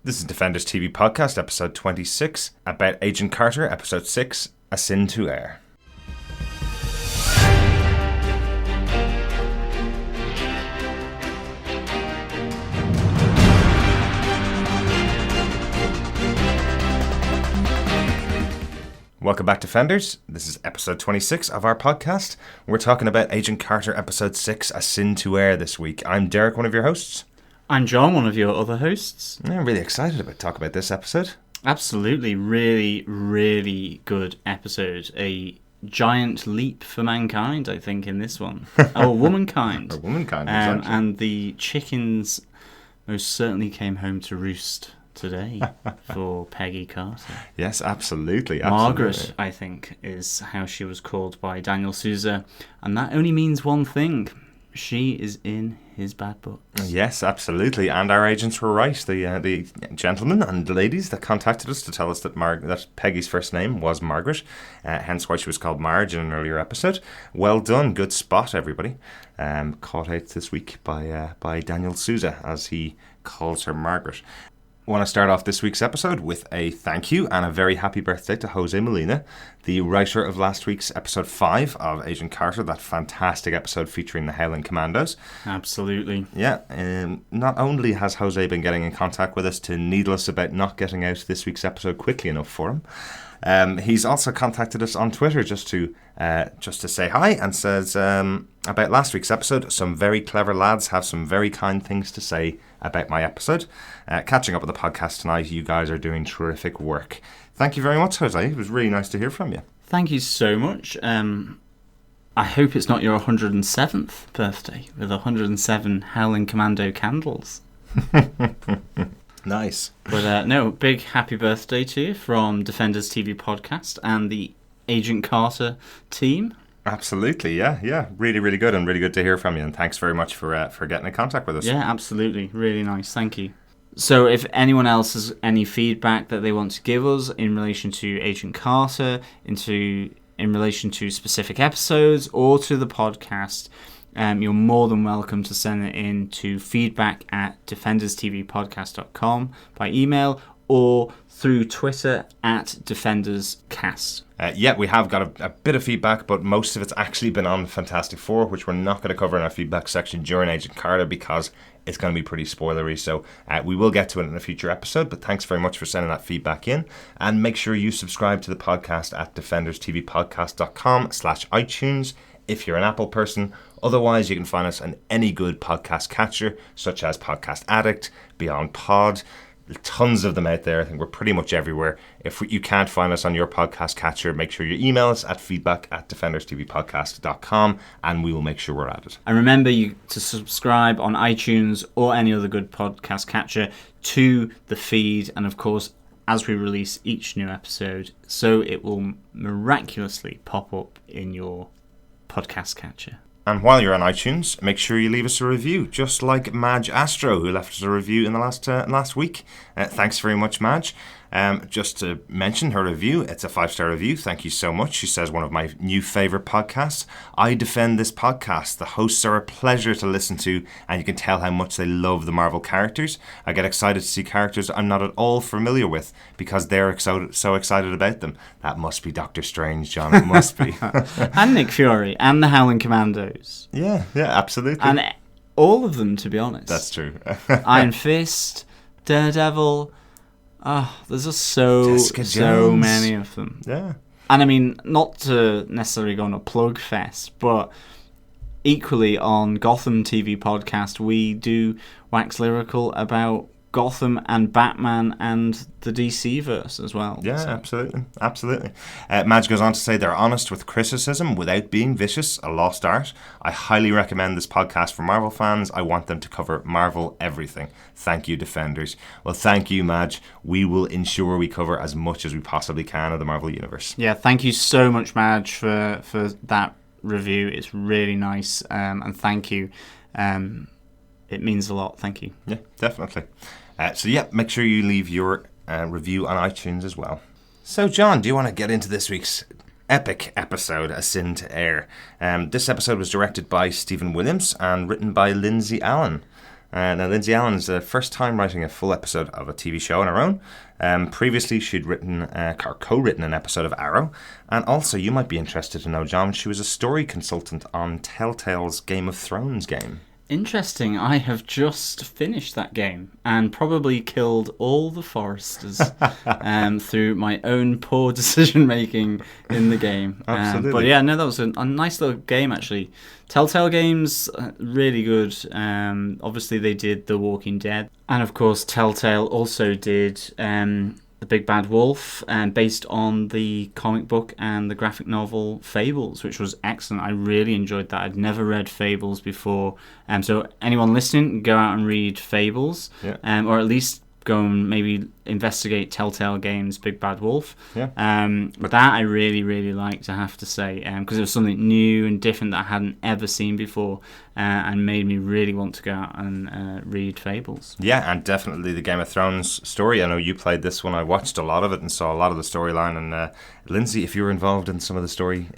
This is Defenders TV Podcast, episode 26, about Agent Carter, episode 6, A Sin to Air. Welcome back, Defenders. This is episode 26 of our podcast. We're talking about Agent Carter, episode 6, A Sin to Air this week. I'm Derek, one of your hosts. I'm John, one of your other hosts. I'm really excited about talking about this episode. Absolutely. Really good episode. A giant leap for mankind, I think, in this one. Oh, womankind. Or womankind, exactly. And the chickens most certainly came home to roost today for Peggy Carter. Yes, absolutely. Margaret, I think, is how she was called by Daniel Souza. And that only means one thing. She is in his bad books. Yes, absolutely. And our agents were right. The gentlemen and the ladies that contacted us to tell us that Peggy's first name was Margaret, hence why she was called Marge in an earlier episode. Well done. Good spot, everybody. Caught out this week by Daniel Souza, as he calls her Margaret. I want to start off this week's episode with a thank you and a very happy birthday to Jose Molina, the writer of last week's episode 5 of Agent Carter, that fantastic episode featuring the Hurtling Commandos. Absolutely. Yeah, not only has Jose been getting in contact with us to needle us about not getting out this week's episode quickly enough for him, he's also contacted us on Twitter just to say hi, and says about last week's episode, some very clever lads have some very kind things to say about my episode. Catching up with the podcast tonight, you guys are doing terrific work. Thank you very much, Jose. It was really nice to hear from you. Thank you so much. I hope it's not your 107th birthday with 107 Howling Commando candles. Nice. But no, big happy birthday to you from Defenders TV Podcast and the Agent Carter team. Absolutely, yeah. Really good, and really good to hear from you. And thanks very much for getting in contact with us. Yeah, absolutely. Really nice. Thank you. So if anyone else has any feedback that they want to give us in relation to Agent Carter, in relation to specific episodes or to the podcast, you're more than welcome to send it in to feedback@defenderstvpodcast.com by email or through Twitter @DefendersCast. We have got a bit of feedback, but most of it's actually been on Fantastic Four, which we're not going to cover in our feedback section during Agent Carter because it's going to be pretty spoilery. So we will get to it in a future episode, but thanks very much for sending that feedback in. And make sure you subscribe to the podcast at defenderstvpodcast.com/iTunes if you're an Apple person. Otherwise, you can find us on any good podcast catcher, such as Podcast Addict, Beyond Pod. Tons of them out there. I think we're pretty much everywhere. If you can't find us on your podcast catcher, make sure you email us at feedback@defenderstvpodcast.com and we will make sure we're at it. And remember you to subscribe on iTunes or any other good podcast catcher to the feed, and of course, as we release each new episode, so it will miraculously pop up in your podcast catcher. And while you're on iTunes, make sure you leave us a review, just like Madge Astro, who left us a review in the last week. Thanks very much, Madge. Just to mention her review, it's a 5-star review. Thank you so much. She says, one of my new favourite podcasts. I defend this podcast. The hosts are a pleasure to listen to, and you can tell how much they love the Marvel characters. I get excited to see characters I'm not at all familiar with because they're so excited about them. That must be Doctor Strange, John. It must be. And Nick Fury, and the Howling Commandos. Yeah, absolutely. And all of them, to be honest. That's true. Iron Fist, Daredevil. There's just so many of them. Yeah. And I mean, not to necessarily go on a plug fest, but equally on Gotham TV podcast, we do wax lyrical about Gotham and Batman and the DC verse as well. Yeah, so. Absolutely. Madge goes on to say they're honest with criticism without being vicious, a lost art. I highly recommend this podcast for Marvel fans. I want them to cover Marvel everything. Thank you, Defenders. Well, thank you, Madge. We will ensure we cover as much as we possibly can of the Marvel Universe. Yeah, thank you so much, Madge, for that review. It's really nice, and thank you. It means a lot. Thank you. Yeah, definitely. Make sure you leave your review on iTunes as well. So, John, do you want to get into this week's epic episode, A Sin to Air? This episode was directed by Stephen Williams and written by Lindsay Allen. Now, Lindsay Allen's the first time writing a full episode of a TV show on her own. Previously, she'd co-written an episode of Arrow. And also, you might be interested to know, John, she was a story consultant on Telltale's Game of Thrones game. Interesting. I have just finished that game and probably killed all the Foresters through my own poor decision making in the game. Absolutely. But yeah, no, that was a nice little game actually. Telltale games, really good. Obviously, they did The Walking Dead, and of course, Telltale also did The Big Bad Wolf, based on the comic book and the graphic novel Fables, which was excellent. I really enjoyed that. I'd never read Fables before. So anyone listening, go out and read Fables, or at least go and maybe investigate Telltale Games' Big Bad Wolf. But that I really, really liked, I have to say, because it was something new and different that I hadn't ever seen before, and made me really want to go out and read Fables. Yeah, and definitely the Game of Thrones story. I know you played this one. I watched a lot of it and saw a lot of the storyline. And Lindsay, if you were involved in some of the story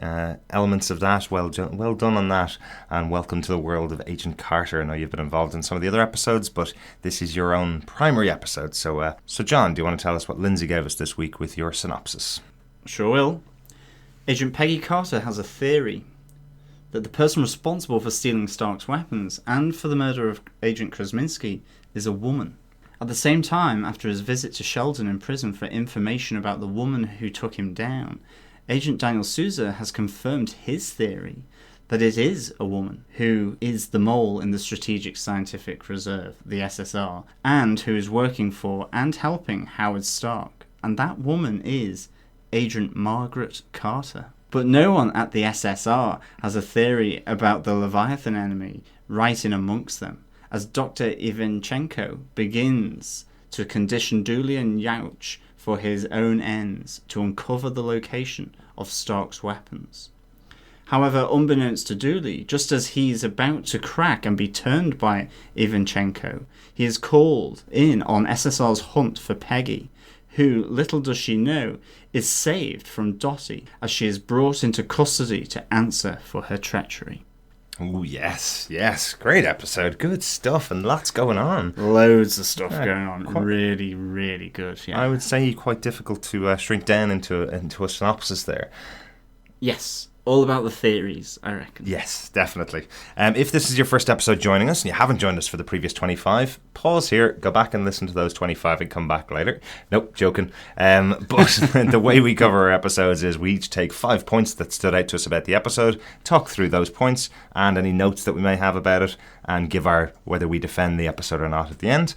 elements of that, well done on that. And welcome to the world of Agent Carter. I know you've been involved in some of the other episodes, but this is your own primary episode. So John, do you want to tell us what Lindsay gave us this week with your synopsis? Sure will. Agent Peggy Carter has a theory that the person responsible for stealing Stark's weapons and for the murder of Agent Krasinski is a woman. At the same time, after his visit to Sheldon in prison for information about the woman who took him down, Agent Daniel Souza has confirmed his theory that it is a woman who is the mole in the Strategic Scientific Reserve, the SSR, and who is working for and helping Howard Stark. And that woman is Agent Margaret Carter. But no one at the SSR has a theory about the Leviathan enemy right in amongst them, as Dr. Ivanchenko begins to condition Dooley and Yauch for his own ends to uncover the location of Stark's weapons. However, unbeknownst to Dooley, just as he's about to crack and be turned by Ivanchenko, he is called in on SSR's hunt for Peggy, who, little does she know, is saved from Dottie as she is brought into custody to answer for her treachery. Oh, yes. Great episode. Good stuff and lots going on. Loads of stuff going on. Really, really good. Yeah. I would say quite difficult to shrink down into a synopsis there. Yes. All about the theories, I reckon. Yes, definitely. If this is your first episode joining us and you haven't joined us for the previous 25, pause here, go back and listen to those 25 and come back later. Nope, joking. But the way we cover our episodes is we each take 5 points that stood out to us about the episode, talk through those points and any notes that we may have about it, and give our whether we defend the episode or not at the end.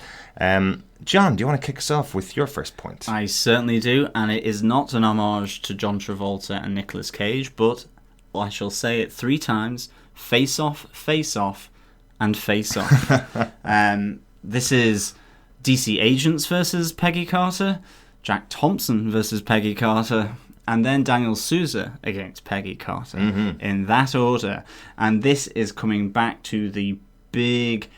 John, do you want to kick us off with your first point? I certainly do, and it is not an homage to John Travolta and Nicolas Cage, but I shall say it 3 times: face off, and face off. This is DC Agents versus Peggy Carter, Jack Thompson versus Peggy Carter, and then Daniel Souza against Peggy Carter, in that order. And this is coming back to the big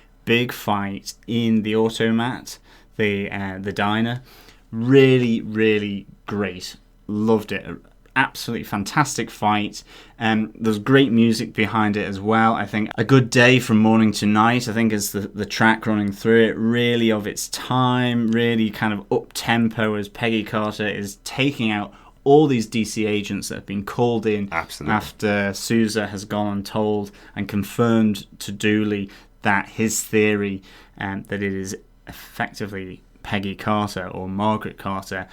fight in the automat, the diner. Really, really great. Loved it. Absolutely fantastic fight. There's great music behind it as well. I think A Good Day from Morning to Night, I think, is the track running through it, really of its time, really kind of up-tempo as Peggy Carter is taking out all these DC agents that have been called in. Absolutely. After Souza has gone and told and confirmed to Dooley that his theory, that it is effectively Peggy Carter or Margaret Carter,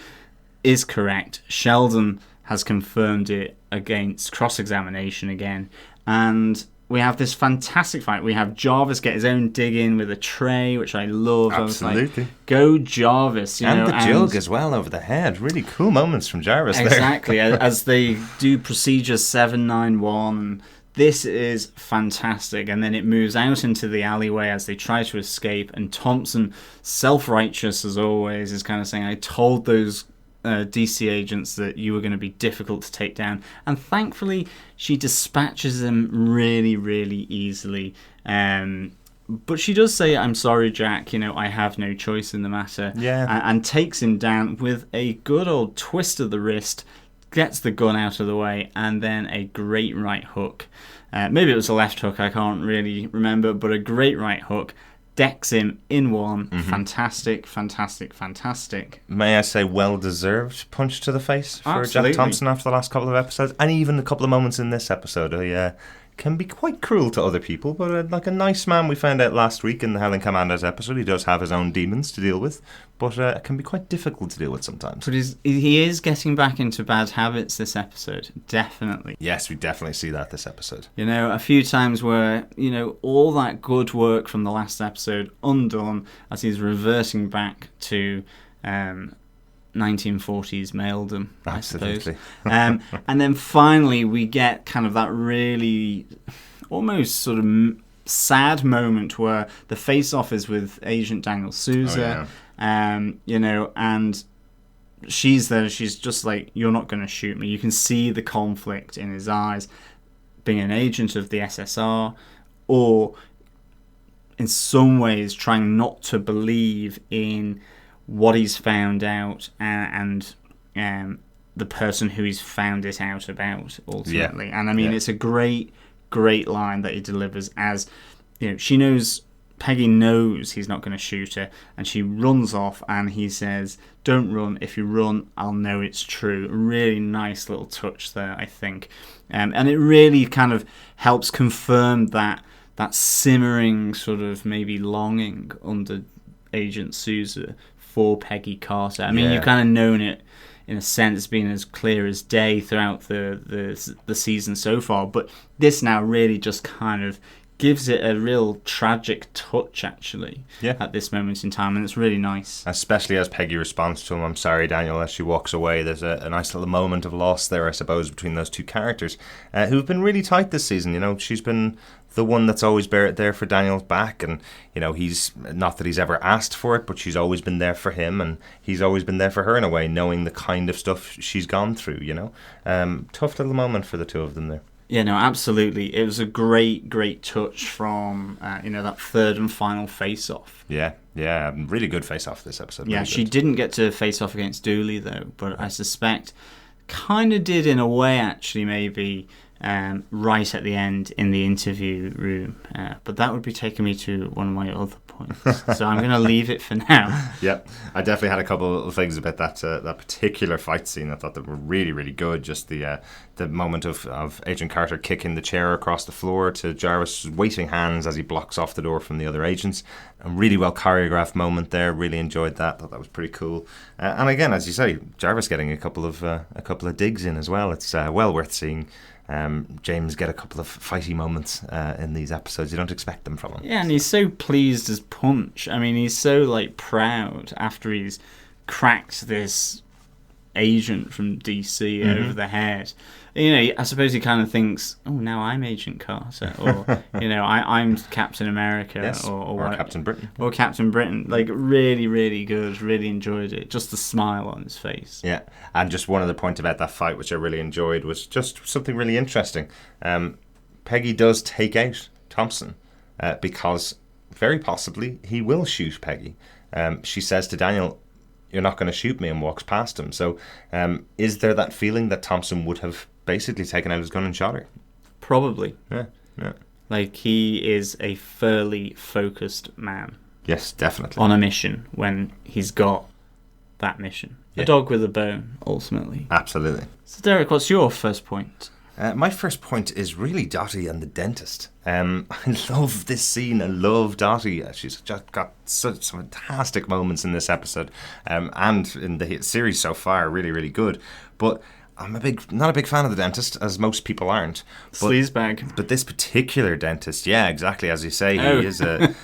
is correct. Sheldon has confirmed it against cross-examination again, and we have this fantastic fight. We have Jarvis get his own dig in with a tray, which I love. Absolutely. I was like, go Jarvis. And the jug as well over the head. Really cool moments from Jarvis there. Exactly, as they do procedure 791. This is fantastic. And then it moves out into the alleyway as they try to escape, and Thompson, self-righteous as always, is kind of saying, I told those DC agents that you were going to be difficult to take down, and thankfully she dispatches them really, really easily. But she does say, I'm sorry, Jack, I have no choice in the matter. Yeah. And takes him down with a good old twist of the wrist, gets the gun out of the way, and then a great right hook. Maybe it was a left hook, I can't really remember, but a great right hook decks him in one. Mm-hmm. Fantastic, fantastic, fantastic. May I say, well-deserved punch to the face for Absolutely. Jack Thompson after the last couple of episodes, and even a couple of moments in this episode. He can be quite cruel to other people, but like a nice man. We found out last week in the Helen Commandos episode, he does have his own demons to deal with, but it can be quite difficult to deal with sometimes. But he is getting back into bad habits this episode, definitely. Yes, we definitely see that this episode. You know, a few times where, you know, all that good work from the last episode undone as he's reverting back to 1940s maledom, I suppose. And then finally we get kind of that really almost sort of sad moment where the face-off is with Agent Daniel Sousa, you know, and she's there, she's just like, you're not going to shoot me. You can see the conflict in his eyes, being an agent of the SSR, or in some ways trying not to believe in what he's found out and the person who he's found it out about ultimately. Yeah. And I mean, it's a great line that he delivers, as you know, Peggy knows he's not going to shoot her, and she runs off, and he says, "Don't run. If you run, I'll know it's true." Really nice little touch there, I think, and it really kind of helps confirm that simmering sort of maybe longing under Agent Sousa for Peggy Carter. I mean, you've kind of known it in a sense, being as clear as day throughout the season so far, but this now really just kind of gives it a real tragic touch, actually, at this moment in time, and it's really nice. Especially as Peggy responds to him, "I'm sorry, Daniel," as she walks away. There's a nice little moment of loss there, I suppose, between those two characters, who've been really tight this season. You know, she's been the one that's always there for Daniel's back, and you know, he's not that he's ever asked for it, but she's always been there for him, and he's always been there for her in a way, knowing the kind of stuff she's gone through. You know, tough little moment for the two of them there. Yeah, no, absolutely. It was a great touch from that third and final face-off. Yeah, really good face-off this episode. Yeah, she didn't get to face off against Dooley though, but I suspect kind of did in a way, actually, maybe right at the end in the interview room. But that would be taking me to one of my other points, so I'm going to leave it for now. Yep, I definitely had a couple of things about that particular fight scene. I thought they were really, really good. Just the moment of Agent Carter kicking the chair across the floor to Jarvis' waiting hands as he blocks off the door from the other agents. A really well choreographed moment there. Really enjoyed that. Thought that was pretty cool. And again, as you say, Jarvis getting a couple of digs in as well. It's well worth seeing. James get a couple of fighty moments in these episodes. You don't expect them from him. Yeah, and he's so pleased as punch. I mean, he's so proud after he's cracked this agent from DC over the head. You know, I suppose he kind of thinks, "Oh, now I'm Agent Carter," or I'm Captain America, yes, or Captain Britain, or Captain Britain. Really, really good. Really enjoyed it. Just the smile on his face. Yeah, and just one other point about that fight, which I really enjoyed, was just something really interesting. Peggy does take out Thompson because very possibly he will shoot Peggy. She says to Daniel, "You're not going to shoot me," and walks past him. So is there that feeling that Thompson would have basically taken out his gun and shot her? Probably. Yeah. He is a fairly focused man. Yes, definitely. On a mission when he's got that mission. Yeah. A dog with a bone, ultimately. Absolutely. So Derek, what's your first point? My first point is really Dottie and the dentist. I love this scene. I love Dottie. She's just got such fantastic moments in this episode, and in the series so far. Really, really good. But I'm not a big fan of the dentist, as most people aren't. Sleazebag. But this particular dentist, yeah, exactly as you say, he is a.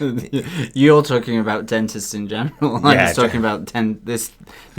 You're talking about dentists in general. I'm just talking about this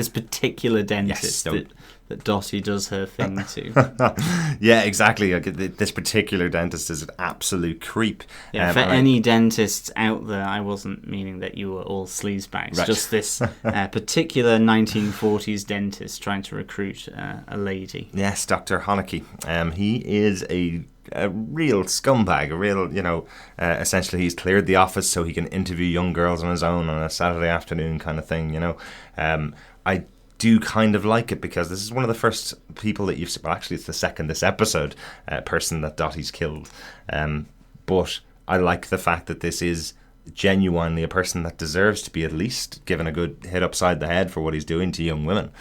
particular dentist. Yes, that Dottie does her thing to. Yeah, exactly. This particular dentist is an absolute creep. Yeah, for any dentists out there, I wasn't meaning that you were all sleazebags. Right. Just this particular 1940s dentist trying to recruit a lady. Yes, Dr. Haneke. He is a real scumbag, a real, essentially he's cleared the office so he can interview young girls on his own on a Saturday afternoon kind of thing, I do kind of like it because this is one of the first people that you've seen, well, actually it's the second this episode, person that Dottie's killed. But I like the fact that this is genuinely a person that deserves to be at least given a good hit upside the head for what he's doing to young women.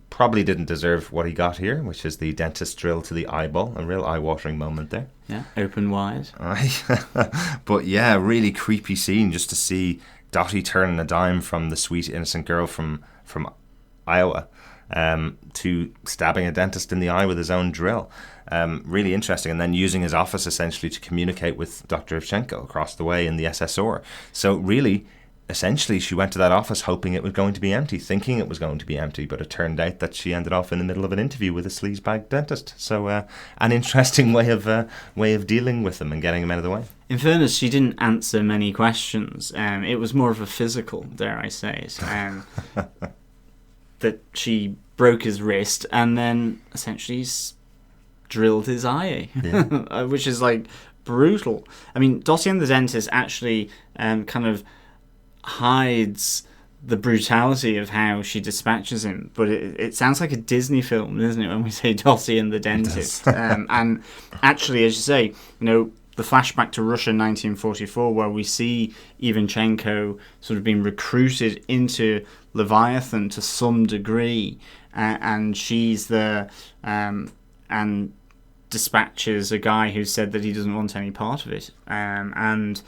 Probably didn't deserve what he got here, which is the dentist drill to the eyeball. A real eye-watering moment there. Yeah, open wide. But yeah, really creepy scene just to see Dottie turning a dime from the sweet innocent girl from Iowa to stabbing a dentist in the eye with his own drill. Really interesting. And then using his office essentially to communicate with Dr. Ivchenko across the way in the SSR. So really, essentially, she went to that office hoping it was going to be empty, thinking it was going to be empty, but it turned out that she ended off in the middle of an interview with a sleazebag dentist. So an interesting way of dealing with him and getting him out of the way. In fairness, she didn't answer many questions. It was more of a physical, dare I say it, that she broke his wrist and then essentially drilled his eye, yeah. Which is like brutal. I mean, Dottie and the dentist actually kind of hides the brutality of how she dispatches him, but it sounds like a Disney film, doesn't it, when we say Dottie and the dentist? And actually, as you say, the flashback to Russia 1944, where we see Ivchenko sort of being recruited into Leviathan to some degree, and she's there and dispatches a guy who said that he doesn't want any part of it, and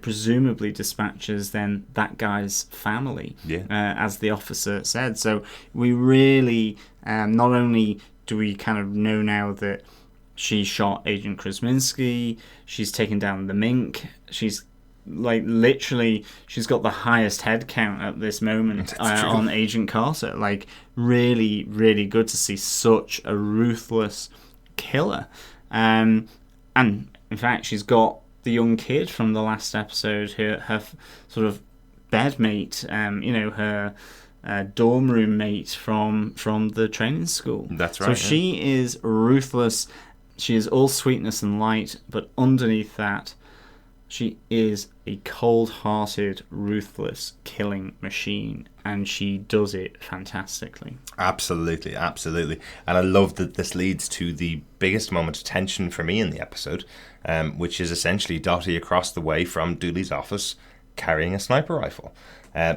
presumably dispatches then that guy's family, as the officer said. So we really, not only do we kind of know now that she shot Agent Krasminski, she's taken down the Mink, she's she's got the highest head count at this moment on Agent Carter. Like, really, really good to see such a ruthless killer. And in fact, she's got the young kid from the last episode, her sort of bedmate, her dorm room mate from the training school. That's right. So she is ruthless. She is all sweetness and light, but underneath that, she is a cold-hearted, ruthless killing machine, and she does it fantastically. Absolutely, absolutely. And I love that this leads to the biggest moment of tension for me in the episode, which is essentially Dottie across the way from Dooley's office carrying a sniper rifle,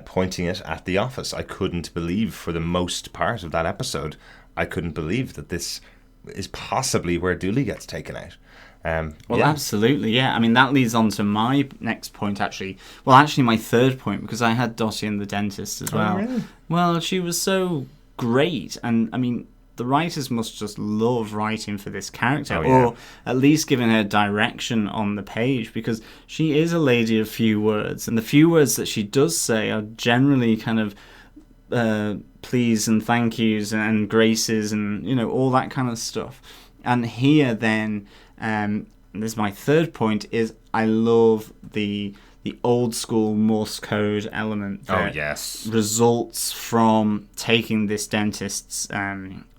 pointing it at the office. I couldn't believe, for the most part of that episode, I couldn't believe that this is possibly where Dooley gets taken out. Absolutely, yeah. I mean, that leads on to my next point, actually. Well, actually, my third point, because I had Dottie and the dentist as well. Oh, really? Well, she was so great, and I mean, the writers must just love writing for this character, or at least giving her direction on the page, because she is a lady of few words, and the few words that she does say are generally kind of please and thank yous and graces and all that kind of stuff. And here then, this is my third point, is I love the old school Morse code element that results from taking this dentist's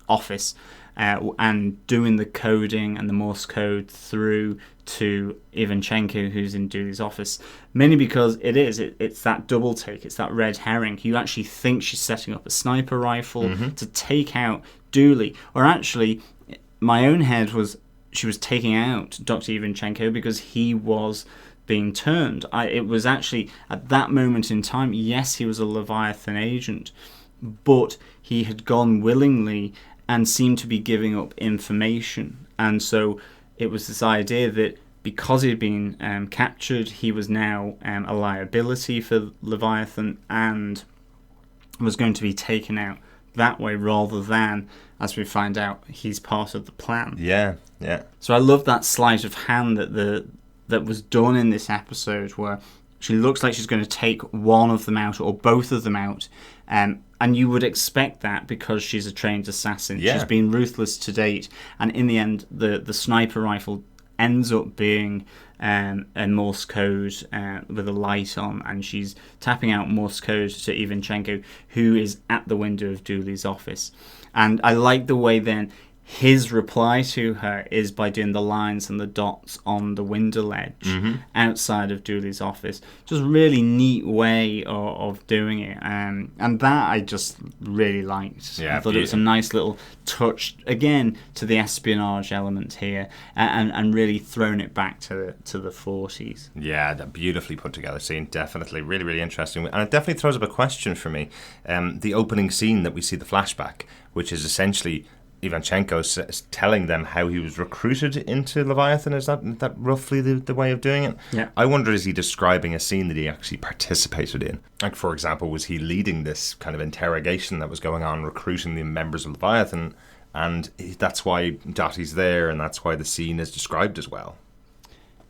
office and doing the coding and the Morse code through to Ivchenko, who's in Dooley's office, mainly because it's that double take, it's that red herring. You actually think she's setting up a sniper rifle to take out Dooley, or actually, my own head was she was taking out Dr. Ivchenko because he was being turned. It was actually, at that moment in time, yes, he was a Leviathan agent, but he had gone willingly and seemed to be giving up information. And so it was this idea that because he'd been captured, he was now a liability for Leviathan and was going to be taken out that way, rather than, as we find out, he's part of the plan. Yeah. So I love that sleight of hand that was done in this episode, where she looks like she's going to take one of them out or both of them out, and you would expect that because she's a trained assassin. Yeah. She's been ruthless to date, and in the end, the sniper rifle ends up being a Morse code with a light on, and she's tapping out Morse code to Ivchenko, who is at the window of Dooley's office. And I like the way then his reply to her is by doing the lines and the dots on the window ledge outside of Dooley's office. Just really neat way of doing it. And that I just really liked. Yeah, I thought it was a nice little touch, again, to the espionage element here, and really thrown it back to the 40s. Yeah, the beautifully put together scene. Definitely. Really, really interesting. And it definitely throws up a question for me. The opening scene that we see the flashback, which is essentially Ivanchenko telling them how he was recruited into Leviathan. Is that roughly the way of doing it? Yeah. I wonder, is he describing a scene that he actually participated in? Like, for example, was he leading this kind of interrogation that was going on, recruiting the members of Leviathan, and that's why Dottie's there, and that's why the scene is described as well?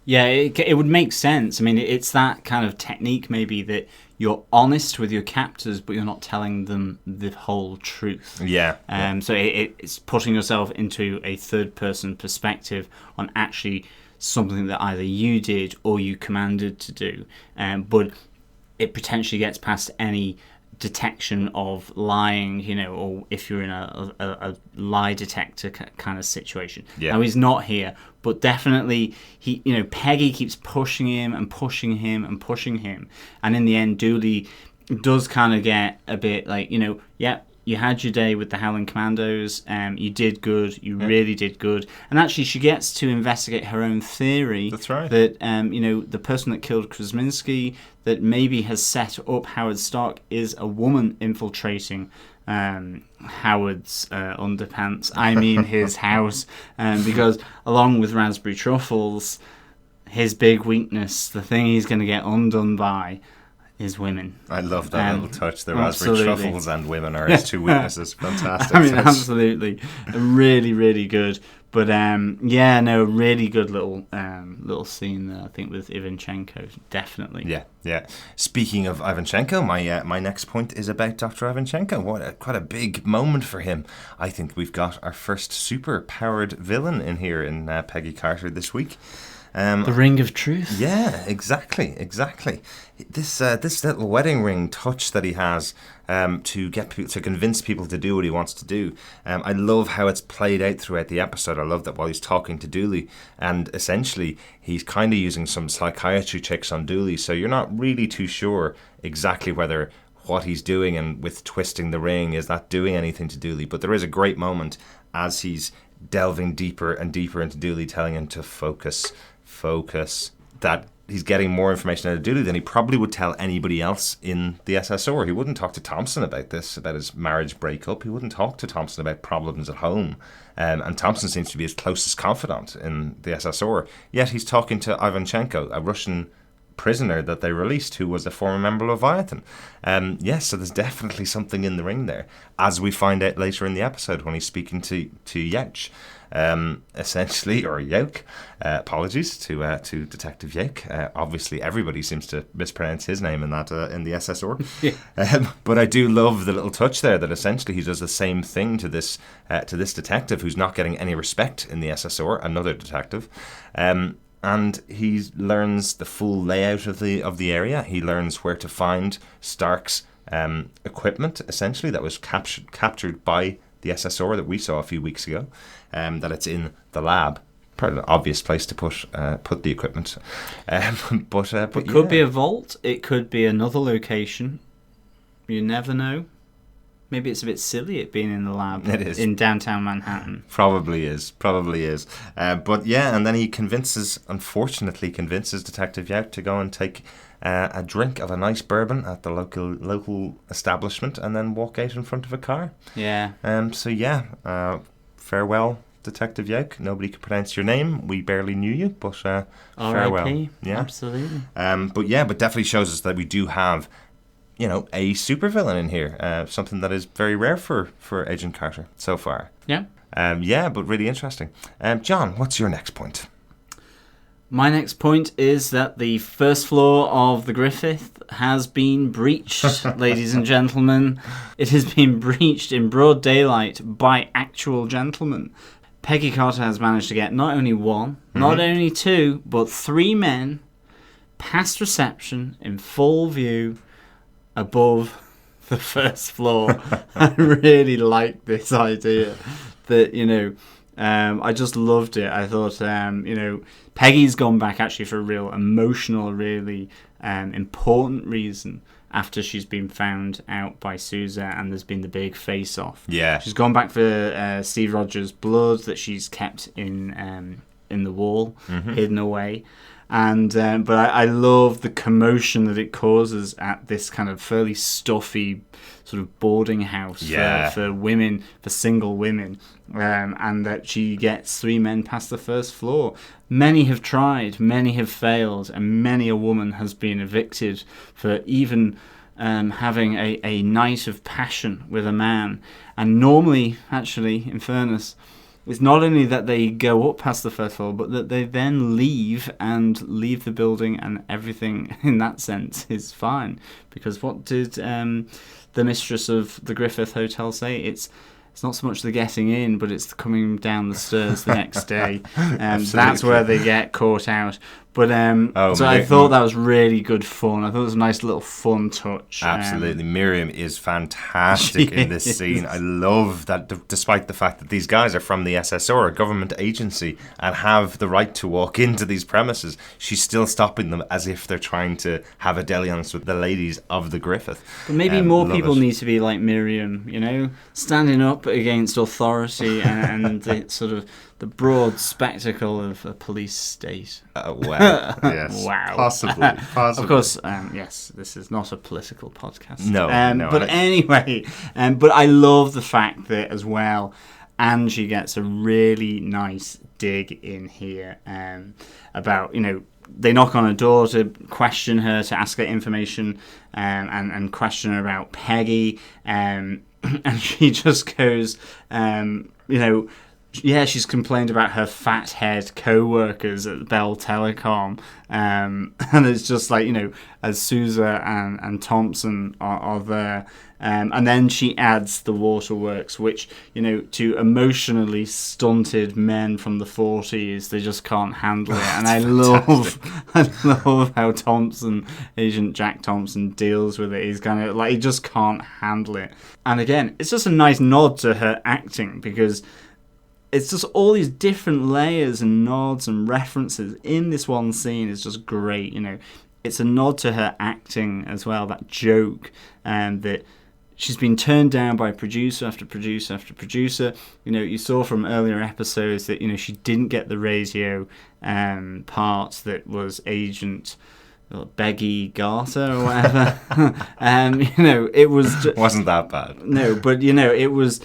Yeah, it would make sense. I mean, it's that kind of technique maybe that you're honest with your captors, but you're not telling them the whole truth. Yeah. So it's putting yourself into a third-person perspective on actually something that either you did or you commanded to do. But it potentially gets past any detection of lying, or if you're in a lie detector kind of situation. Yeah. Now, he's not here, but definitely Peggy keeps pushing him and pushing him and pushing him, and in the end Dooley does kind of get a bit like, you had your day with the Howling Commandos, you did good, you really did good. And actually she gets to investigate her own theory. That's right. That, the person that killed Krasinski, that maybe has set up Howard Stark, is a woman infiltrating Howard's underpants. I mean his house. Because along with Raspberry Truffles, his big weakness, the thing he's going to get undone by, is women. I love that little touch. The absolutely. Raspberry Truffles and women are his two weaknesses. Fantastic. I mean, absolutely. Really, really good. But, really good little scene there, I think, with Ivanchenko. Definitely. Yeah. Speaking of Ivanchenko, my next point is about Dr. Ivanchenko. Quite a big moment for him. I think we've got our first super-powered villain in here in Peggy Carter this week. The Ring of Truth. Yeah, exactly. This little wedding ring touch that he has to get people, to convince people to do what he wants to do. I love how it's played out throughout the episode. I love that while he's talking to Dooley, and essentially he's kind of using some psychiatry checks on Dooley, so you're not really too sure exactly whether what he's doing and with twisting the ring, is that doing anything to Dooley. But there is a great moment as he's delving deeper and deeper into Dooley, telling him to focus, that he's getting more information out of Dooley than he probably would tell anybody else in the SSR. He wouldn't talk to Thompson about this, about his marriage breakup. He wouldn't talk to Thompson about problems at home. And Thompson seems to be his closest confidant in the SSR. Yet he's talking to Ivanchenko, a Russian prisoner that they released, who was a former member of Leviathan. So there's definitely something in the ring there, as we find out later in the episode when he's speaking to Yauch. Essentially, or Yoke. Apologies to Detective Yoke. Obviously, everybody seems to mispronounce his name in the SSR. Yeah. But I do love the little touch there that essentially he does the same thing to this detective who's not getting any respect in the SSR, another detective. And he learns the full layout of the area. He learns where to find Stark's equipment, essentially, that was captured by the SSR that we saw a few weeks ago. That it's in the lab. Probably an obvious place to put the equipment. But it could be a vault. It could be another location. You never know. Maybe it's a bit silly it being in the lab. It is. In downtown Manhattan. Probably is. But yeah, and then he unfortunately convinces Detective Yout to go and take a drink of a nice bourbon at the local establishment and then walk out in front of a car. Yeah. Farewell, Detective Yout. Nobody could pronounce your name. We barely knew you, but farewell. R.I.P. Yeah. Absolutely. But definitely shows us that we do have, a supervillain in here. Something that is very rare for Agent Carter so far. Yeah. But really interesting. John, what's your next point? My next point is that the first floor of the Griffith has been breached, ladies and gentlemen. It has been breached in broad daylight by actual gentlemen. Peggy Carter has managed to get not only one, not only two, but three men past reception in full view above the first floor. I really like this idea. that, I just loved it. I thought, Peggy's gone back actually for a real emotional, really important reason after she's been found out by Sousa and there's been the big face-off. Yeah. She's gone back for Steve Rogers' blood that she's kept in the wall, hidden away. And but I love the commotion that it causes at this kind of fairly stuffy sort of boarding house for women, for single women, and that she gets 3 men past the first floor. Many have tried, many have failed, and many a woman has been evicted for even having a night of passion with a man. And normally, actually, in fairness, it's not only that they go up past the first floor, but that they then leave the building, and everything in that sense is fine. Because what did the mistress of the Griffith Hotel say? It's not so much the getting in, but it's the coming down the stairs the next day. That's where they get caught out. But I thought that was really good fun. I thought it was a nice little fun touch. Absolutely. Miriam is fantastic in this scene. I love that despite the fact that these guys are from the SSR, a government agency, and have the right to walk into these premises, she's still stopping them as if they're trying to have a dalliance with the ladies of the Griffith. But maybe more people need to be like Miriam, standing up against authority and the sort of the broad spectacle of a police state. Wow. Yes. Wow. Possibly. Of course, yes, this is not a political podcast. No. But anyway, but I love the fact that, as well, Angie gets a really nice dig in here about, they knock on her door to question her, to ask her information, and question her about Peggy, and she just goes, she's complained about her fathead co-workers at Bell Telecom, and it's just like, as Sousa and Thompson are there, and then she adds the waterworks, which, to emotionally stunted men from the 40s, they just can't handle it. And I love how Thompson, Agent Jack Thompson, deals with it. He's kind of like, he just can't handle it. And again, it's just a nice nod to her acting, because it's just all these different layers and nods and references in this one scene is just great. It's a nod to her acting as well. That joke, that she's been turned down by producer after producer after producer. You saw from earlier episodes that she didn't get the radio part that was Agent Peggy Carter or whatever. It was wasn't that bad. No, but it was.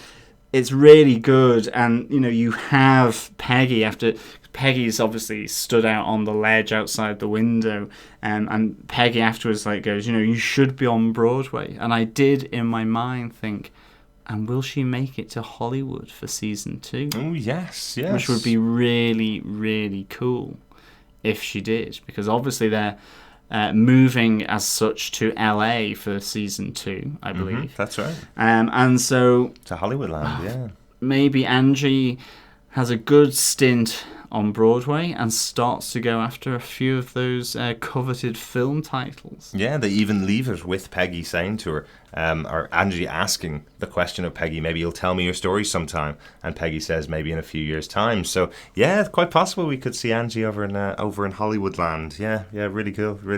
It's really good, and you have Peggy after Peggy's obviously stood out on the ledge outside the window, and Peggy afterwards goes, you should be on Broadway. And I did in my mind think, and will she make it to Hollywood for season 2? Oh yes, which would be really, really cool if she did, because obviously they're moving as such to LA for season 2, I believe. That's right. And so to Hollywoodland, yeah. Maybe Angie has a good stint on Broadway and starts to go after a few of those coveted film titles. Yeah, they even leave it with Peggy saying to her, or Angie asking the question of Peggy, maybe you'll tell me your story sometime, and Peggy says maybe in a few years' time. So yeah, it's quite possible we could see Angie over in Hollywoodland. Yeah, really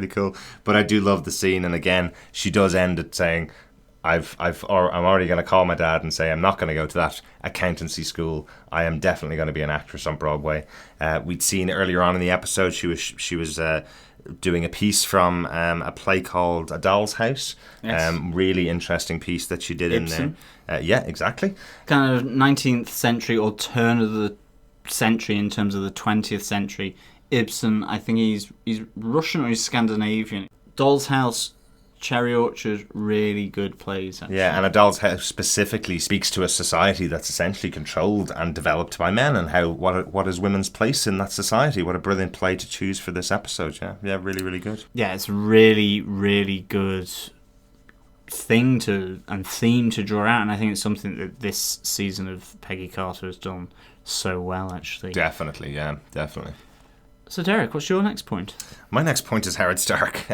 cool. But I do love the scene, and again, she does end it saying, I'm already going to call my dad and say I'm not going to go to that accountancy school. I am definitely going to be an actress on Broadway. We'd seen earlier on in the episode she was doing a piece from a play called A Doll's House. Yes. Really interesting piece that she did Ibsen. In there. Yeah, exactly. Kind of 19th century or turn of the century in terms of the 20th century. Ibsen, I think he's Russian or he's Scandinavian. Doll's House, Cherry Orchard, really good plays, actually. Yeah, and A Doll's House specifically speaks to a society that's essentially controlled and developed by men, and how what is women's place in that society. What a brilliant play to choose for this episode. Yeah, really, really good. Yeah, it's really, really good theme to draw out, and I think it's something that this season of Peggy Carter has done so well, actually. Definitely. So, Derek, what's your next point? My next point is Howard Stark,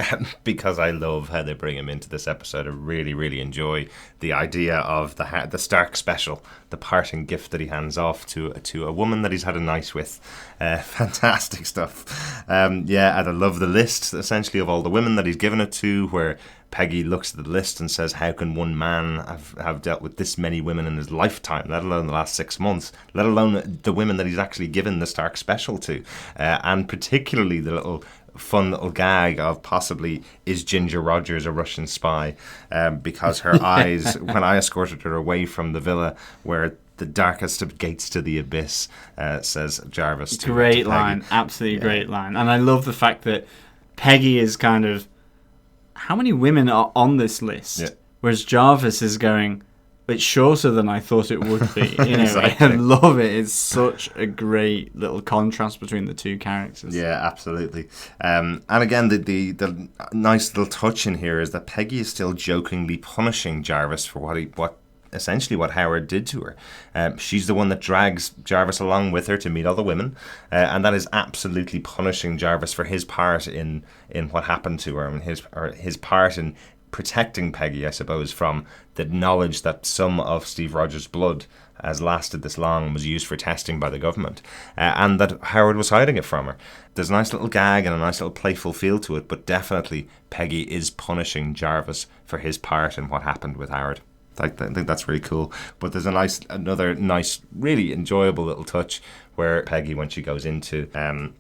because I love how they bring him into this episode. I really, really enjoy the idea of the Stark special, the parting gift that he hands off to a woman that he's had a night with. Fantastic stuff. And I love the list, essentially, of all the women that he's given it to, where Peggy looks at the list and says, how can one man have dealt with this many women in his lifetime, let alone the last 6 months, let alone the women that he's actually given the Stark special to, and particularly the fun little gag of possibly, is Ginger Rogers a Russian spy, because her eyes, when I escorted her away from the villa where the darkest of gates to the abyss, says Jarvis to Great line, absolutely great line. And I love the fact that Peggy is kind of, how many women are on this list? Yeah. Whereas Jarvis is going, it's shorter than I thought it would be. You know, exactly. I love it. It's such a great little contrast between the two characters. Yeah, absolutely. And again, the nice little touch in here is that Peggy is still jokingly punishing Jarvis for what Howard did to her. She's the one that drags Jarvis along with her to meet other women, and that is absolutely punishing Jarvis for his part in what happened to her, and his part in protecting Peggy, I suppose, from the knowledge that some of Steve Rogers' blood has lasted this long and was used for testing by the government, and that Howard was hiding it from her. There's a nice little gag and a nice little playful feel to it, but definitely Peggy is punishing Jarvis for his part in what happened with Howard. I think that's really cool. But there's another nice, really enjoyable little touch where Peggy, when she goes into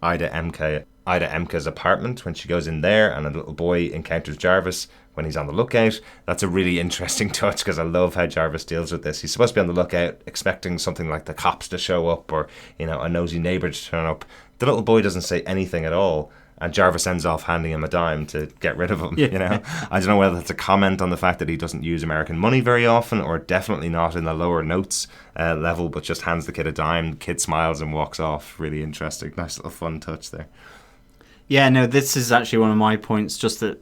Ida Emke's apartment, when she goes in there and a little boy encounters Jarvis when he's on the lookout, that's a really interesting touch, because I love how Jarvis deals with this. He's supposed to be on the lookout, expecting something like the cops to show up or, a nosy neighbour to turn up. The little boy doesn't say anything at all, and Jarvis ends off handing him a dime to get rid of him. Yeah. I don't know whether that's a comment on the fact that he doesn't use American money very often, or definitely not in the lower notes level, but just hands the kid a dime. The kid smiles and walks off. Really interesting. Nice little fun touch there. Yeah, no, this is actually one of my points, just that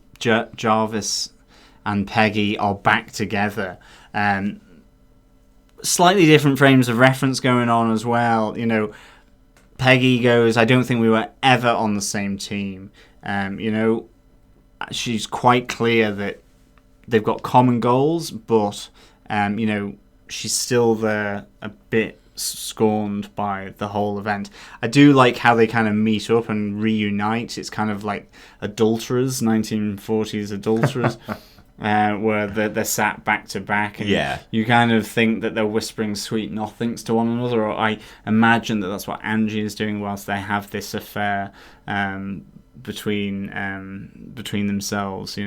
Jarvis and Peggy are back together. Slightly different frames of reference going on as well. Peggy goes, I don't think we were ever on the same team. She's quite clear that they've got common goals, but, she's still there a bit scorned by the whole event. I do like how they kind of meet up and reunite. It's kind of like adulterers, 1940s adulterers, where they're sat back to back, and you kind of think that they're whispering sweet nothings to one another, or I imagine that that's what Angie is doing whilst they have this affair between themselves,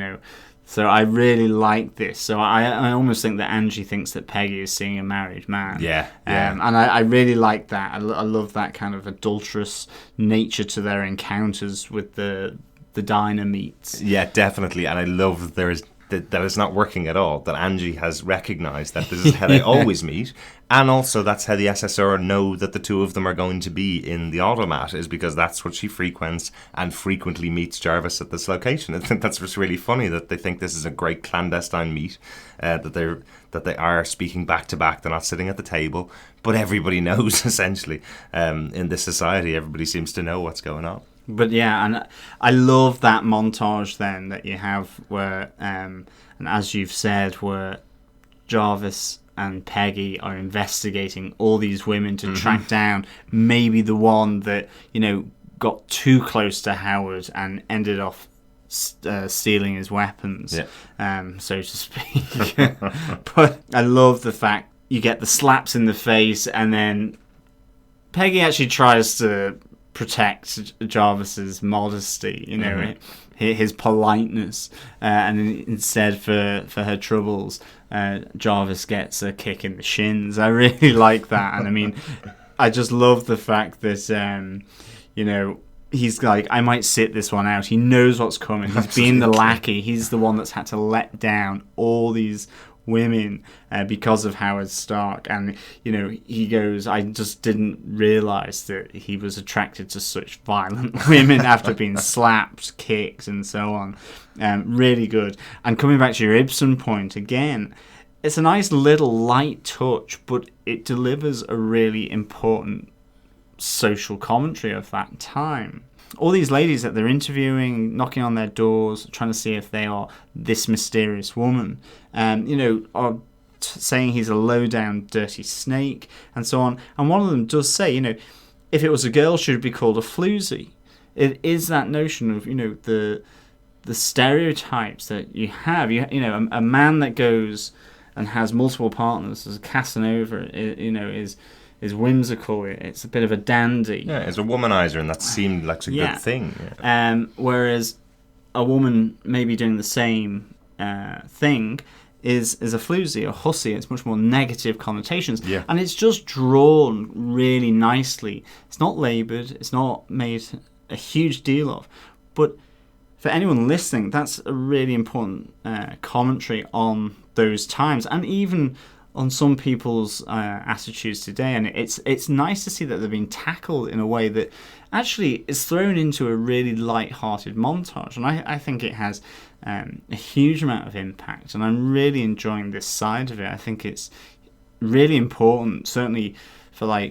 So I really like this. So I almost think that Angie thinks that Peggy is seeing a married man. Yeah. And I really like that. I love that kind of adulterous nature to their encounters with the diner meets. Yeah, definitely. And I love that it's not working at all, that Angie has recognised that this is how they always meet, and also that's how the SSR know that the two of them are going to be in the automat, is because that's what she frequents and frequently meets Jarvis at this location. I think that's what's really funny, that they think this is a great clandestine meet, that they are speaking back to back, they're not sitting at the table, but everybody knows, essentially. In this society, everybody seems to know what's going on. But yeah, and I love that montage then that you have where, and as you've said, where Jarvis and Peggy are investigating all these women to track down maybe the one that, got too close to Howard and ended off stealing his weapons, so to speak. But I love the fact you get the slaps in the face, and then Peggy actually tries to protect Jarvis's modesty, his politeness, and instead for her troubles, Jarvis gets a kick in the shins. I really like that, and I mean, I just love the fact that he's like, I might sit this one out. He knows what's coming. He's being the lackey. He's the one that's had to let down all these women because of Howard Stark, and he goes, I just didn't realize that he was attracted to such violent women after being slapped, kicked, and so on. Really good. And coming back to your Ibsen point again, it's a nice little light touch, but it delivers a really important social commentary of that time. all these ladies that they're interviewing, knocking on their doors, trying to see if they are this mysterious woman, are saying he's a low-down, dirty snake, and so on. And one of them does say, if it was a girl, she would be called a floozy. It is that notion of, the stereotypes that you have. A man that goes and has multiple partners as a Casanova, is whimsical. It's a bit of a dandy. Yeah, it's a womanizer, and that seemed like a good thing. Yeah. Whereas a woman maybe doing the same thing is a floozy, a hussy. It's much more negative connotations. Yeah. And it's just drawn really nicely. It's not laboured. It's not made a huge deal of. But for anyone listening, that's a really important commentary on those times, and even on some people's attitudes today. And it's nice to see that they're being tackled in a way that actually is thrown into a really light-hearted montage. And I think it has a huge amount of impact, and I'm really enjoying this side of it. I think it's really important, certainly for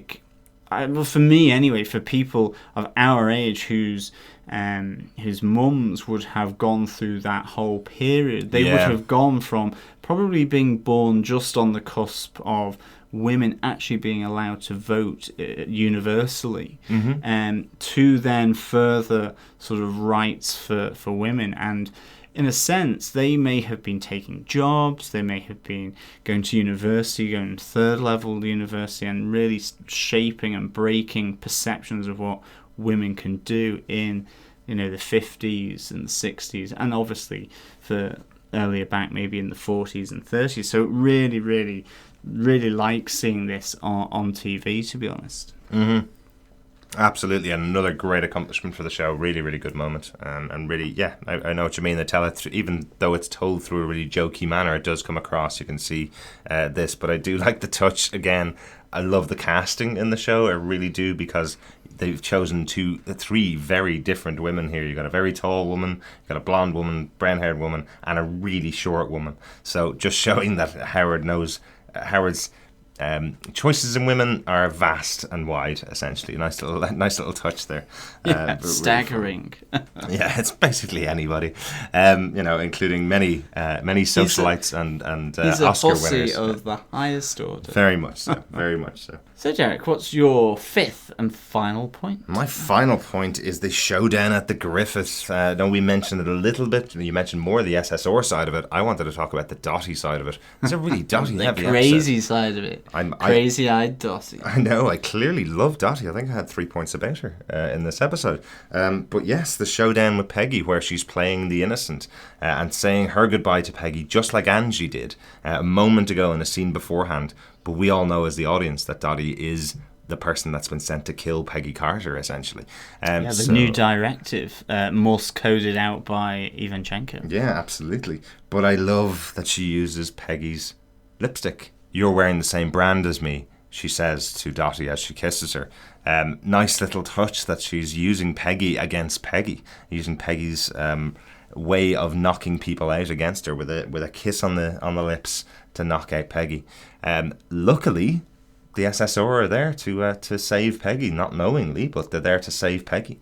for me anyway, for people of our age whose mums would have gone through that whole period. They would have gone from probably being born just on the cusp of women actually being allowed to vote universally, to then further sort of rights for women. And in a sense, they may have been taking jobs, they may have been going to university, going to third level university, and really shaping and breaking perceptions of what women can do in the 50s and the 60s, and obviously for earlier back maybe in the 40s and 30s. So really, really, really like seeing this on TV, to be honest. Mm-hmm. Absolutely, and another great accomplishment for the show. Really, really good moment, and really, I know what you mean. They tell it, even though it's told through a really jokey manner, it does come across. You can see this, but I do like the touch again. I love the casting in the show. I really do, because they've chosen three very different women here. You got a very tall woman, you got a blonde woman, brown-haired woman, and a really short woman. So just showing that Howard's choices in women are vast and wide, essentially. Nice little touch there. Staggering. Yeah, it's basically anybody, including many socialites and he's Oscar a hussy winners. of the highest order. Very much so. Very much so. So, Derek, what's your fifth and final point? My final point is the showdown at the Griffith. No, we mentioned it a little bit. You mentioned more the SSR side of it. I wanted to talk about the Dottie side of it. It's a really Dottie heavy the crazy episode. Side of it. Crazy-eyed Dottie. I know. I clearly love Dottie. I think I had 3 points about her in this episode. But yes, the showdown with Peggy, where she's playing the innocent and saying her goodbye to Peggy, just like Angie did a moment ago in a scene beforehand. But we all know as the audience that Dottie is the person that's been sent to kill Peggy Carter, essentially. The new directive, Morse coded out by Ivanchenko. Yeah, absolutely. But I love that she uses Peggy's lipstick. "You're wearing the same brand as me," she says to Dottie as she kisses her. Nice little touch that she's using Peggy against Peggy, using Peggy's way of knocking people out against her with a kiss on the lips to knock out Peggy. Luckily, the SSR are there to save Peggy, not knowingly, but they're there to save Peggy,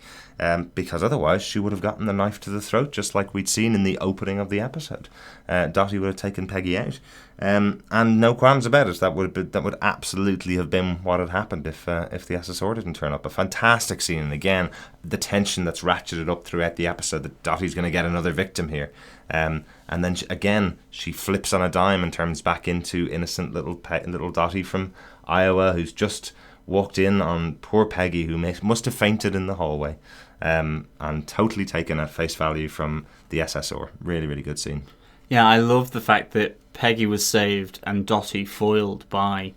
because otherwise she would have gotten the knife to the throat, just like we'd seen in the opening of the episode. Dottie would have taken Peggy out, and no qualms about it. That would absolutely have been what had happened if the SSR didn't turn up. A fantastic scene, and again, the tension that's ratcheted up throughout the episode that Dottie's going to get another victim here. And then she flips on a dime and turns back into innocent little Dottie from Iowa, who's just walked in on poor Peggy, who must have fainted in the hallway, and totally taken at face value from the SSR. Really, really good scene. Yeah, I love the fact that Peggy was saved and Dottie foiled by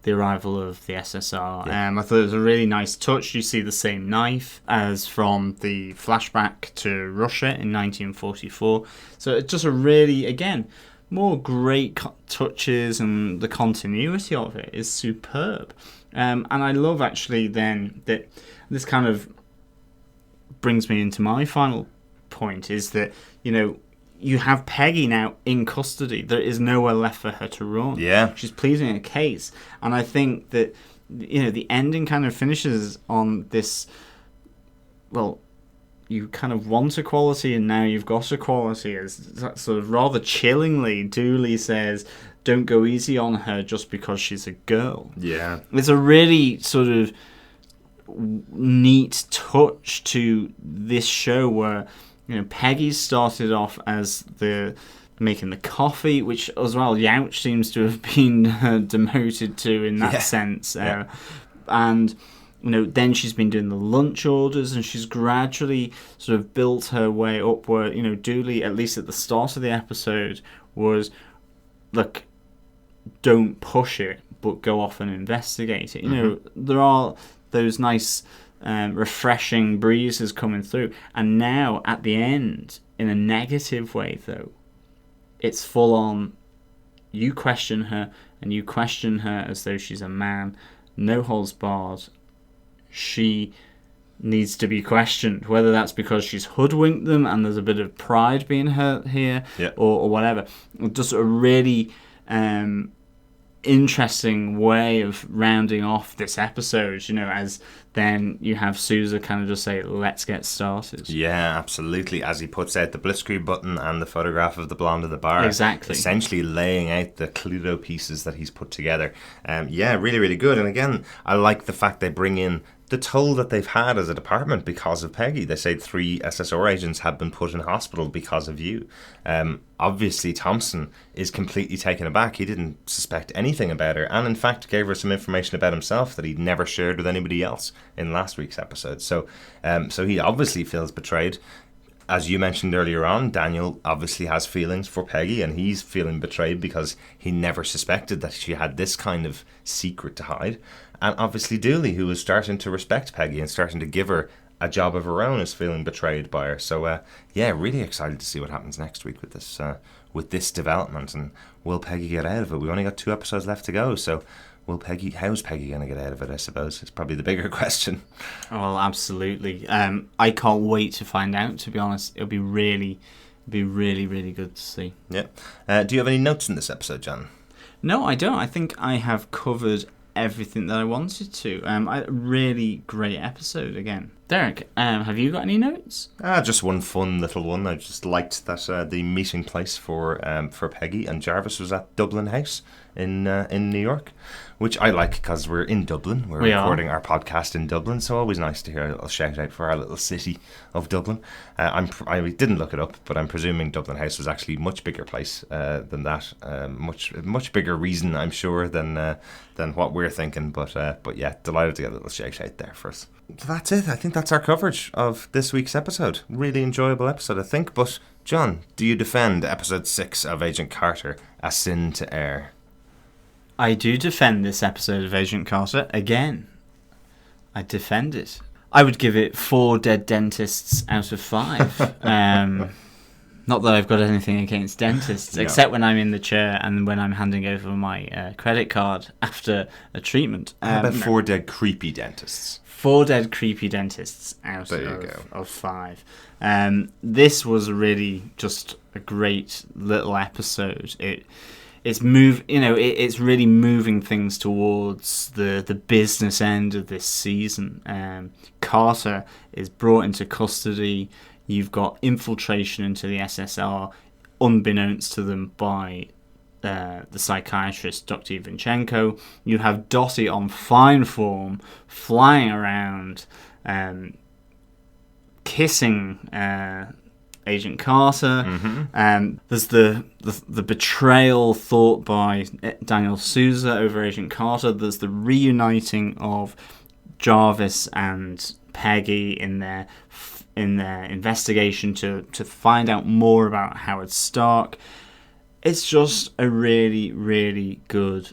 the arrival of the SSR. Yeah. I thought it was a really nice touch. You see the same knife as from the flashback to Russia in 1944. So it's just a really, again, more great touches, and the continuity of it is superb. And I love actually then that this kind of brings me into my final point, is that, you have Peggy now in custody. There is nowhere left for her to run. Yeah. She's pleading a case. And I think that, the ending kind of finishes on this, you kind of want equality and now you've got equality. As sort of rather chillingly, Dooley says, don't go easy on her just because she's a girl. Yeah. It's a really sort of neat touch to this show where, Peggy started off as the making the coffee, which as well Youch seems to have been demoted to in that sense. And then she's been doing the lunch orders, and she's gradually sort of built her way up where, Dooley, at least at the start of the episode, was, look, don't push it, but go off and investigate it. There are those nice, refreshing breezes coming through. And now, at the end, in a negative way, though, it's full on, you question her, and you question her as though she's a man, no holds barred. She needs to be questioned, whether that's because she's hoodwinked them and there's a bit of pride being hurt here, or whatever. Just a really interesting way of rounding off this episode, as then you have Sousa kind of just say, let's get started. Yeah, absolutely. As he puts out the blitzkrieg button and the photograph of the blonde at the bar. Exactly. Essentially laying out the Cluedo pieces that he's put together. Really, really good. And again, I like the fact they bring in the toll that they've had as a department because of Peggy. They say 3 SSR agents have been put in hospital because of you. Obviously, Thompson is completely taken aback. He didn't suspect anything about her, and in fact gave her some information about himself that he'd never shared with anybody else in last week's episode. So he obviously feels betrayed. As you mentioned earlier on, Daniel obviously has feelings for Peggy, and he's feeling betrayed because he never suspected that she had this kind of secret to hide. And obviously Dooley, who is starting to respect Peggy and starting to give her a job of her own, is feeling betrayed by her. So, really excited to see what happens next week with this development. And will Peggy get out of it? We've only got 2 episodes left to go, so how's Peggy going to get out of it, I suppose? It's probably the bigger question. Well, absolutely. I can't wait to find out, to be honest. It'll be really, really good to see. Yeah. Do you have any notes in this episode, John? No, I don't. I think I have covered everything that I wanted to. Really great episode again. Derek, have you got any notes? Just one fun little one. I just liked that the meeting place for Peggy and Jarvis was at Dublin House in New York, which I like because we're in Dublin. We're recording our podcast in Dublin, so always nice to hear a little shout out for our little city of Dublin. I didn't look it up, but I'm presuming Dublin House was actually a much bigger place than that. Much bigger reason, I'm sure, than what we're thinking. But yeah, delighted to get a little shout out there for us. So that's it. I think that's our coverage of this week's episode. Really enjoyable episode, I think. But John, do you defend episode 6 of Agent Carter, A Sin to Air? I do defend this episode of Agent Carter again. I defend it. I would give it 4 dead dentists out of 5. Not that I've got anything against dentists, except when I'm in the chair and when I'm handing over my credit card after a treatment. How about 4 dead creepy dentists? 4 dead creepy dentists out of 5. This was really just a great little episode. It's really moving things towards the business end of this season. Carter is brought into custody. You've got infiltration into the SSR, unbeknownst to them by the psychiatrist Dr. Ivanchenko. You have Dottie on fine form, flying around, kissing Agent Carter. Mm-hmm. There's the betrayal thought by Daniel Sousa over Agent Carter. There's the reuniting of Jarvis and Peggy in their investigation to find out more about Howard Stark. It's just a really, really good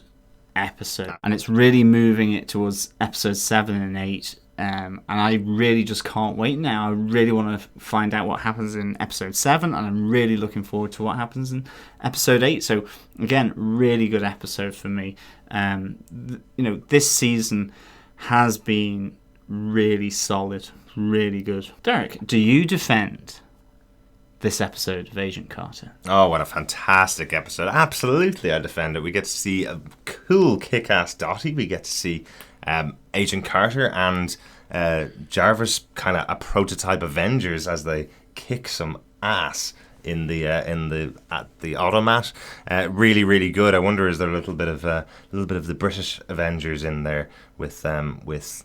episode, and it's really moving it towards episodes 7 and 8. And I really just can't wait now. I really want to find out what happens in episode 7, and I'm really looking forward to what happens in episode 8. So again, really good episode for me. This season has been really solid, really good. Derek, do you defend this episode of Agent Carter? Oh, what a fantastic episode. Absolutely, I defend it. We get to see a cool kick-ass Dottie. We get to see Agent Carter and Jarvis kind of a prototype Avengers as they kick some ass in the at the automat. Really, really good. I wonder, is there a little bit of the British Avengers in there with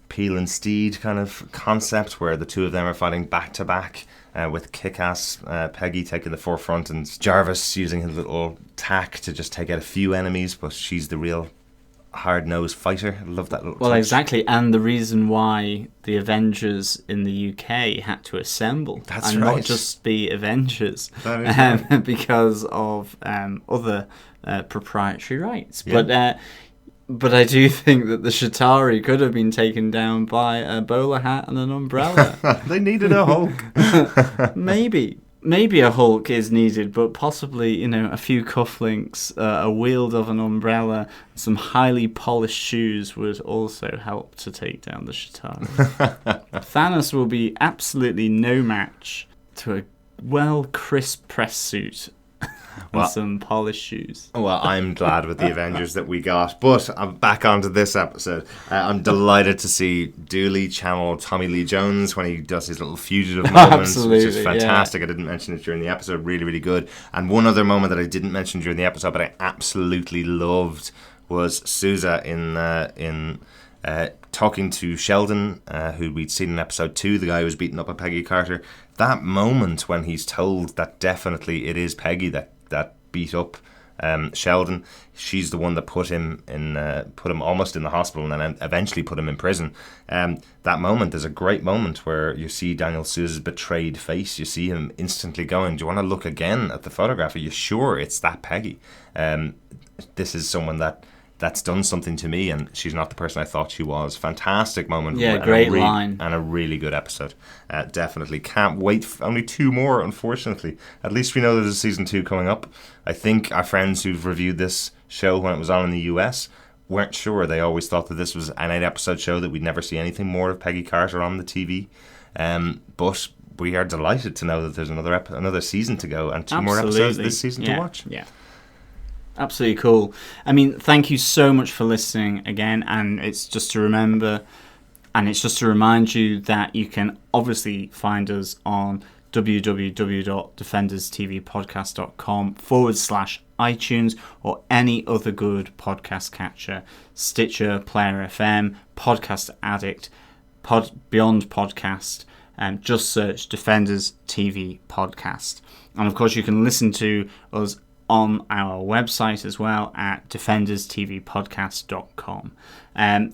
Peel and Steed kind of concept, where the two of them are fighting back to back, with kick-ass Peggy taking the forefront and Jarvis using his little tack to just take out a few enemies, but she's the real hard-nosed fighter. I love that little touch. Exactly, and the reason why the Avengers in the UK had to assemble not just be Avengers, because of other proprietary rights. Yeah. But I do think that the Shatari could have been taken down by a bowler hat and an umbrella. They needed a Hulk. Maybe a Hulk is needed, but possibly, a few cufflinks, a wield of an umbrella, some highly polished shoes would also help to take down the Shatari. Thanos will be absolutely no match to a crisp press suit and some polished shoes. Well, I'm glad with the Avengers that we got, but I'm back onto this episode. I'm delighted to see Dooley channel Tommy Lee Jones when he does his little fugitive moments, which is fantastic. I didn't mention it during the episode. Really, really good. And one other moment that I didn't mention during the episode, but I absolutely loved, was Sousa in talking to Sheldon, who we'd seen in episode 2, the guy who was beaten up by Peggy Carter. That moment when he's told that definitely it is Peggy that beat up Sheldon. She's the one that put him almost in the hospital and then eventually put him in prison. That moment is a great moment where you see Daniel Sousa's betrayed face. You see him instantly going, do you want to look again at the photograph? Are you sure it's that Peggy? This is someone that's done something to me, and she's not the person I thought she was. Fantastic moment. Yeah, great line. And a really good episode. Definitely. Can't wait. Only 2 more, unfortunately. At least we know there's a season 2 coming up. I think our friends who've reviewed this show when it was on in the US weren't sure. They always thought that this was an 8-episode show, that we'd never see anything more of Peggy Carter on the TV. But we are delighted to know that there's another season to go and 2 more episodes this season to watch. Yeah. Absolutely cool. I mean, thank you so much for listening again, and it's just to remind you that you can obviously find us on www.defenderstvpodcast.com/iTunes or any other good podcast catcher, Stitcher, Player FM, Podcast Addict, Beyond Podcast, and just search Defenders TV Podcast. And of course you can listen to us on our website as well at defenderstvpodcast.com.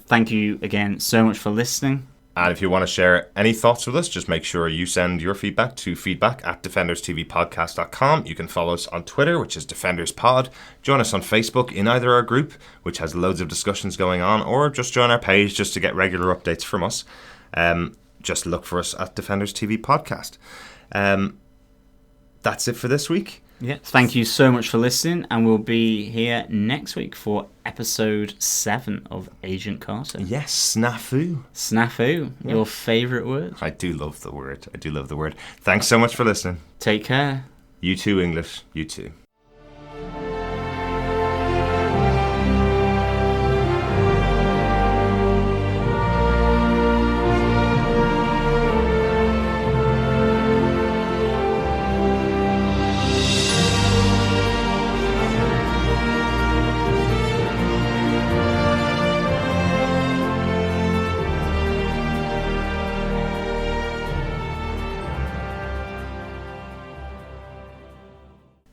Thank you again so much for listening. And if you want to share any thoughts with us, just make sure you send your feedback to feedback@defenderstvpodcast.com. You can follow us on Twitter, which is DefendersPod. Join us on Facebook in either our group, which has loads of discussions going on, or just join our page just to get regular updates from us. Just look for us at Defenders TV Podcast. That's it for this week. Yeah, thank you so much for listening, and we'll be here next week for episode 7 of Agent Carter. Yes, snafu. Snafu, your favourite word. I do love the word. Thanks so much for listening. Take care. You too, English. You too.